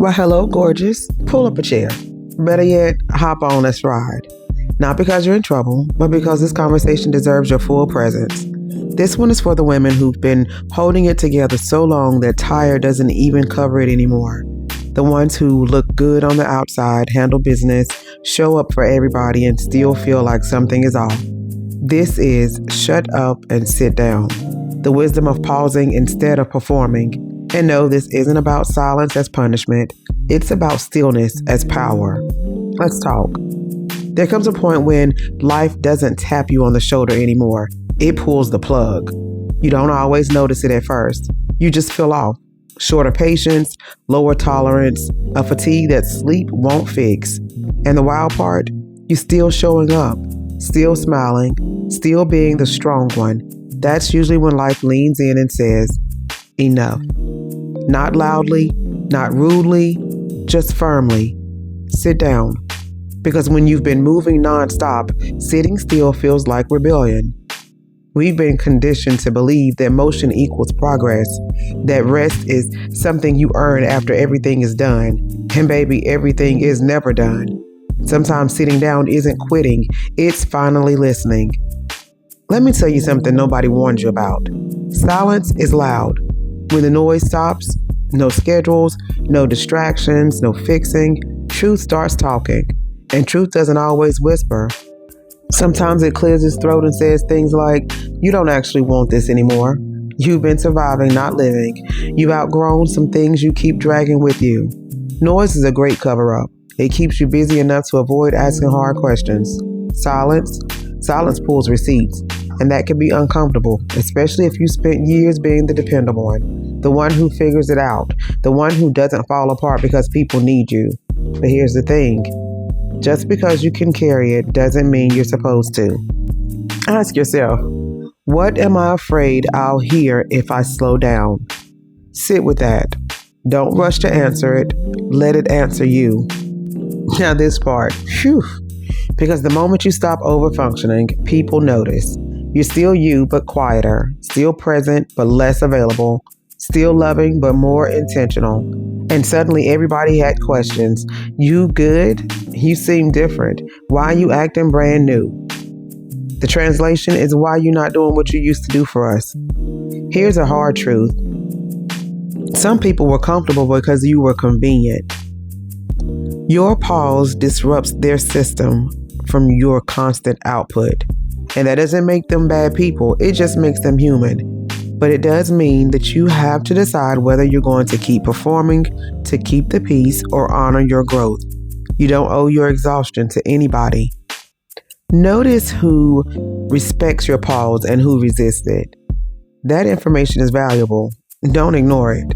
Well, hello, gorgeous. Pull up a chair. Better yet, hop on, let's ride. Not because you're in trouble, but because this conversation deserves your full presence. This one is for the women who've been holding it together so long that tired doesn't even cover it anymore. The ones who look good on the outside, handle business, show up for everybody, and still feel like something is off. This is Shut Up and Sit Down. The wisdom of pausing instead of performing. And no, this isn't about silence as punishment. It's about stillness as power. Let's talk. There comes a point when life doesn't tap you on the shoulder anymore. It pulls the plug. You don't always notice it at first. You just feel off. Shorter patience, lower tolerance, a fatigue that sleep won't fix. And the wild part, you're still showing up, still smiling, still being the strong one. That's usually when life leans in and says, enough. Not loudly, not rudely, just firmly. Sit down. Because when you've been moving nonstop, sitting still feels like rebellion. We've been conditioned to believe that motion equals progress, that rest is something you earn after everything is done. And baby, everything is never done. Sometimes sitting down isn't quitting, it's finally listening. Let me tell you something nobody warned you about. Silence is loud. When the noise stops, no schedules, no distractions, no fixing, truth starts talking. And truth doesn't always whisper. Sometimes it clears its throat and says things like, you don't actually want this anymore. You've been surviving, not living. You've outgrown some things you keep dragging with you. Noise is a great cover-up. It keeps you busy enough to avoid asking hard questions. Silence pulls receipts. And that can be uncomfortable, especially if you spent years being the dependable one, the one who figures it out, the one who doesn't fall apart because people need you. But here's the thing. Just because you can carry it doesn't mean you're supposed to. Ask yourself, what am I afraid I'll hear if I slow down? Sit with that. Don't rush to answer it. Let it answer you. Now this part, phew. Because the moment you stop overfunctioning, people notice. You're still you, but quieter. Still present, but less available. Still loving, but more intentional. And suddenly everybody had questions. You good? You seem different. Why are you acting brand new? The translation is why you're not doing what you used to do for us. Here's a hard truth. Some people were comfortable because you were convenient. Your pause disrupts their system from your constant output. And that doesn't make them bad people. It just makes them human. But it does mean that you have to decide whether you're going to keep performing, to keep the peace, or honor your growth. You don't owe your exhaustion to anybody. Notice who respects your pause and who resists it. That information is valuable. Don't ignore it.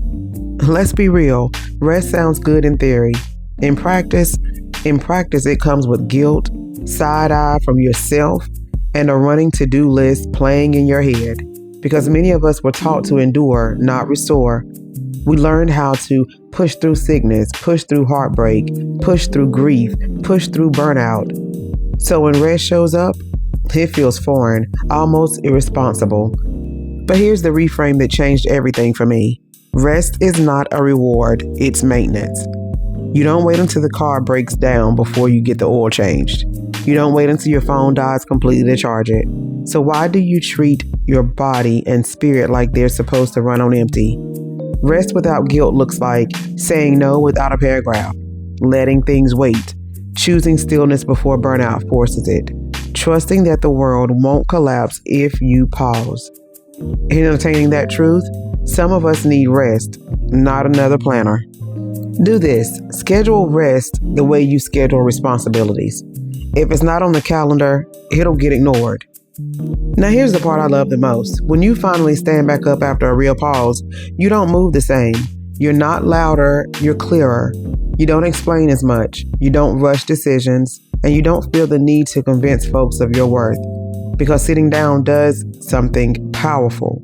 Let's be real. Rest sounds good in theory. In practice, it comes with guilt, side eye from yourself, and a running to-do list playing in your head. Because many of us were taught to endure, not restore. We learned how to push through sickness, push through heartbreak, push through grief, push through burnout. So when rest shows up, it feels foreign, almost irresponsible. But here's the reframe that changed everything for me. Rest is not a reward, it's maintenance. You don't wait until the car breaks down before you get the oil changed. You don't wait until your phone dies completely to charge it. So why do you treat your body and spirit like they're supposed to run on empty? Rest without guilt looks like saying no without a paragraph, letting things wait, choosing stillness before burnout forces it, trusting that the world won't collapse if you pause. Entertaining that truth, some of us need rest, not another planner. Do this. Schedule rest the way you schedule responsibilities. If it's not on the calendar, it'll get ignored. Now here's the part I love the most. When you finally stand back up after a real pause, you don't move the same. You're not louder, you're clearer. You don't explain as much. You don't rush decisions. And you don't feel the need to convince folks of your worth. Because sitting down does something powerful.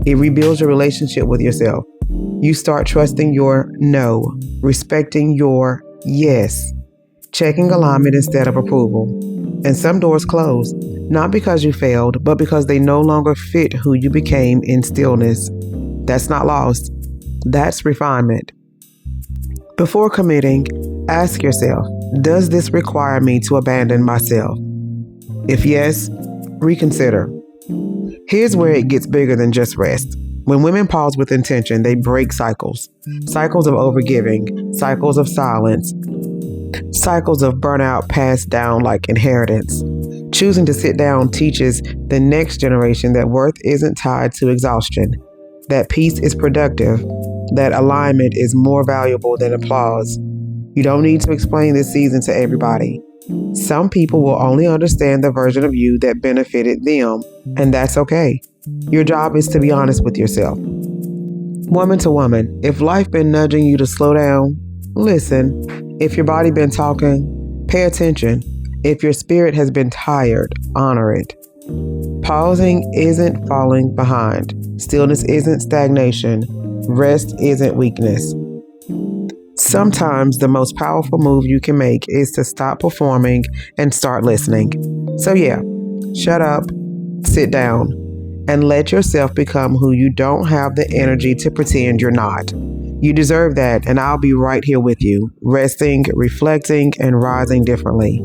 It rebuilds your relationship with yourself. You start trusting your no, respecting your yes, checking alignment instead of approval. And some doors close, not because you failed, but because they no longer fit who you became in stillness. That's not lost. That's refinement. Before committing, ask yourself, does this require me to abandon myself? If yes, reconsider. Here's where it gets bigger than just rest. When women pause with intention, they break cycles. Cycles of overgiving, cycles of silence, cycles of burnout passed down like inheritance. Choosing to sit down teaches the next generation that worth isn't tied to exhaustion, that peace is productive, that alignment is more valuable than applause. You don't need to explain this season to everybody. Some people will only understand the version of you that benefited them, and that's okay. Your job is to be honest with yourself. Woman to woman, if life been nudging you to slow down, listen. If your body been talking, pay attention. If your spirit has been tired, honor it. Pausing isn't falling behind. Stillness isn't stagnation. Rest isn't weakness. Sometimes the most powerful move you can make is to stop performing and start listening. So yeah, shut up, sit down, and let yourself become who you don't have the energy to pretend you're not. You deserve that, and I'll be right here with you, resting, reflecting, and rising differently.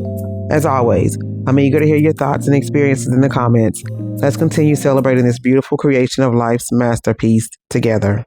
As always, I'm eager to hear your thoughts and experiences in the comments. Let's continue celebrating this beautiful creation of life's masterpiece together.